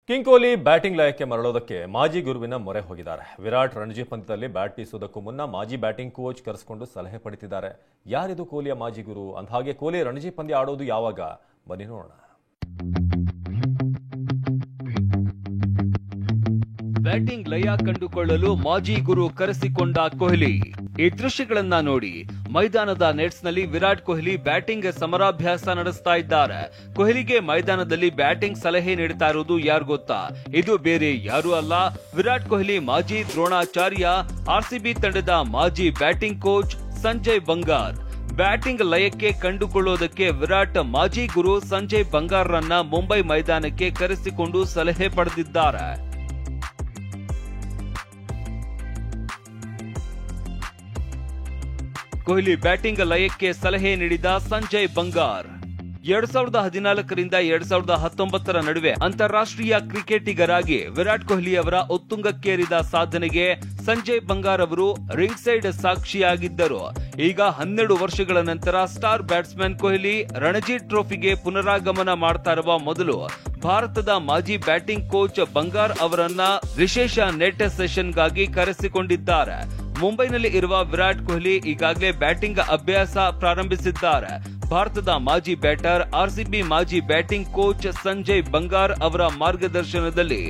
King Kohli batting ಲಯಕ್ಕೆ ಮರಳೋದಕ್ಕೆ ಮಾಜಿ ಗುರುವಿನ ಮೊರೆ ಹೋಗಿದ್ದಾರೆ. ವಿರಾಟ್ ರಣಜಿ ಪಂದ್ಯದಲ್ಲಿ ಬ್ಯಾಟ್ ಬೀಸುವುದಕ್ಕೂ ಮುನ್ನ ಮಾಜಿ ಬ್ಯಾಟಿಂಗ್ ಕೋಚ್ ಕರೆಸಿಕೊಂಡು ಸಲಹೆ ಪಡೆದಿದ್ದಾರೆ. ಯಾರಿದು ಕೊಹ್ಲಿಯ ಮಾಜಿ ಗುರು? ಅಂದಹಾಗೆ ಕೊಹ್ಲಿ ರಣಜಿ ಪಂದ್ಯ ಆಡೋದು ಯಾವಾಗ? ಬನ್ನಿ ನೋಡೋಣ. ಬ್ಯಾಟಿಂಗ್ ಲಯ ಕಂಡುಕೊಳ್ಳಲು ಮಾಜಿ ಗುರು ಕರೆಸಿಕೊಂಡ ಕೊಹ್ಲಿ. ಈ ದೃಶ್ಯಗಳನ್ನ ನೋಡಿ. ಮೈದಾನದ ನೆಟ್ಸ್ ನಲ್ಲಿ ವಿರಾಟ್ ಕೊಹ್ಲಿ ಬ್ಯಾಟಿಂಗ್ ಸಮರಾಭ್ಯಾಸ ನಡೆಸ್ತಾ ಇದ್ದಾರೆ. ಕೊಹ್ಲಿಗೆ ಮೈದಾನದಲ್ಲಿ ಬ್ಯಾಟಿಂಗ್ ಸಲಹೆ ನೀಡ್ತಾ ಇರೋದು ಯಾರು ಗೊತ್ತಾ? ಇದು ಬೇರೆ ಯಾರು ಅಲ್ಲ, ವಿರಾಟ್ ಕೊಹ್ಲಿ ಮಾಜಿ ದ್ರೋಣಾಚಾರ್ಯ, ಆರ್ಸಿಬಿ ತಂಡದ ಮಾಜಿ ಬ್ಯಾಟಿಂಗ್ ಕೋಚ್ ಸಂಜಯ್ ಬಂಗಾರ್. ಬ್ಯಾಟಿಂಗ್ ಲಯಕ್ಕೆ ಕಂಡುಕೊಳ್ಳೋದಕ್ಕೆ ವಿರಾಟ್ ಮಾಜಿ ಗುರು ಸಂಜಯ್ ಬಂಗಾರ್ರನ್ನ ಮುಂಬೈ ಮೈದಾನಕ್ಕೆ ಕರೆಸಿಕೊಂಡು ಸಲಹೆ ಪಡೆದಿದ್ದಾರೆ. ಕೊಹ್ಲಿ ಬ್ಯಾಟಿಂಗ್ ಲಯಕ್ಕೆ ಸಲಹೆ ನೀಡಿದ ಸಂಜಯ್ ಬಂಗಾರ್. 2014ರಿಂದ 2019 ನಡುವೆ ಅಂತಾರಾಷ್ಟ್ರೀಯ ಕ್ರಿಕೆಟಿಗರಾಗಿ ವಿರಾಟ್ ಕೊಹ್ಲಿ ಅವರ ಉತ್ತುಂಗಕ್ಕೇರಿದ ಸಾಧನೆಗೆ ಸಂಜಯ್ ಬಂಗಾರ್ ಅವರು ರಿಂಗ್ ಸೈಡ್ ಸಾಕ್ಷಿಯಾಗಿದ್ದರು. ಈಗ 12 ವರ್ಷಗಳ ನಂತರ ಸ್ಟಾರ್ ಬ್ಯಾಟ್ಸ್ಮನ್ ಕೊಹ್ಲಿ ರಣಜಿ ಟ್ರೋಫಿಗೆ ಪುನರಾಗಮನ ಮಾಡ್ತಾ ಇರುವ ಮೊದಲು ಭಾರತದ ಮಾಜಿ ಬ್ಯಾಟಿಂಗ್ ಕೋಚ್ ಬಂಗಾರ್ ಅವರನ್ನ ವಿಶೇಷ ನೆಟ್ ಸೆಷನ್ಗಾಗಿ ಕರೆಸಿಕೊಂಡಿದ್ದಾರೆ. ಮುಂಬೈನಲ್ಲಿ ಇರುವ ವಿರಾಟ್ ಕೊಹ್ಲಿ ಈಗಾಗಲೇ ಬ್ಯಾಟಿಂಗ್ ಅಭ್ಯಾಸ ಪ್ರಾರಂಭಿಸಿದ್ದಾರೆ. ಭಾರತದ ಮಾಜಿ ಬ್ಯಾಟರ್, ಆರ್ಸಿಬಿ ಮಾಜಿ ಬ್ಯಾಟಿಂಗ್ ಕೋಚ್ ಸಂಜಯ್ ಬಂಗಾರ್ ಅವರ ಮಾರ್ಗದರ್ಶನದಲ್ಲಿ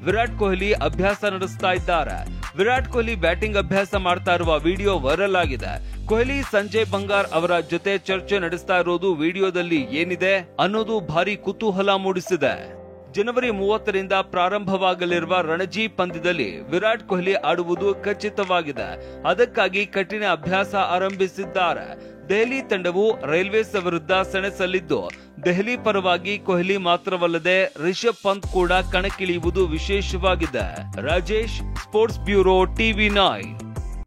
ವಿರಾಟ್ ಕೊಹ್ಲಿ ಅಭ್ಯಾಸ ನಡೆಸ್ತಾ ಇದ್ದಾರೆ. ವಿರಾಟ್ ಕೊಹ್ಲಿ ಬ್ಯಾಟಿಂಗ್ ಅಭ್ಯಾಸ ಮಾಡ್ತಾ ಇರುವ ವಿಡಿಯೋ ವೈರಲ್ ಆಗಿದೆ. ಕೊಹ್ಲಿ ಸಂಜಯ್ ಬಂಗಾರ್ ಅವರ ಜೊತೆ ಚರ್ಚೆ ನಡೆಸ್ತಾ ಇರೋದು ವಿಡಿಯೋದಲ್ಲಿ ಏನಿದೆ ಅನ್ನೋದು ಭಾರಿ ಕುತೂಹಲ ಮೂಡಿಸಿದೆ. ಜನವರಿ 30ರಿಂದ ಪ್ರಾರಂಭವಾಗಲಿರುವ ರಣಜಿ ಪಂದ್ಯದಲ್ಲಿ ವಿರಾಟ್ ಕೊಹ್ಲಿ ಆಡುವುದು ಖಚಿತವಾಗಿದೆ. ಅದಕ್ಕಾಗಿ ಕಠಿಣ ಅಭ್ಯಾಸ ಆರಂಭಿಸಿದ್ದಾರೆ. ದೆಹಲಿ ತಂಡವು ರೈಲ್ವೇಸ್ ವಿರುದ್ಧ ಸೆಣಸಲಿದ್ದು, ದೆಹಲಿ ಪರವಾಗಿ ಕೊಹ್ಲಿ ಮಾತ್ರವಲ್ಲದೆ ರಿಷಬ್ ಪಂತ್ ಕೂಡ ಕಣಕ್ಕಿಳಿಯುವುದು ವಿಶೇಷವಾಗಿದೆ. Rajesh, sports bureau, TV9.